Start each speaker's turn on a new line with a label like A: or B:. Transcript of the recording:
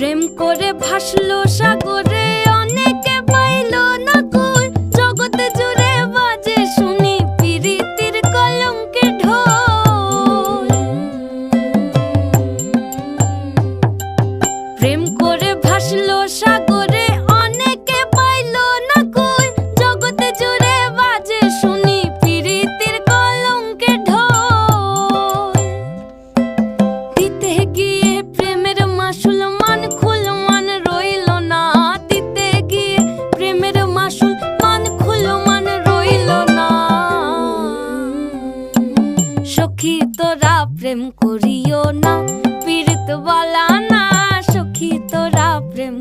A: প্রেম করে ভাসলো সাগরে, অনেকে পাইল না কই। জগতে জুড়ে বাজে শুনি পিরিতির কলঙ্কের ঢোল। প্রেম করে ভাসলো সাগরে, অনেকে পাইল না কই। জগতে জুড়ে বাজে শুনি পিরিতির কলঙ্কের ঢোল। দিতে গিয়ে প্রেমের মাসুল মান খুল মান রইল না। দিতে গিয়ে প্রেমের মাসুল মান খুল মান রইল না। সখী তোরা প্রেম করিও না, পীড়িত বলা না। সখী তোরা প্রেম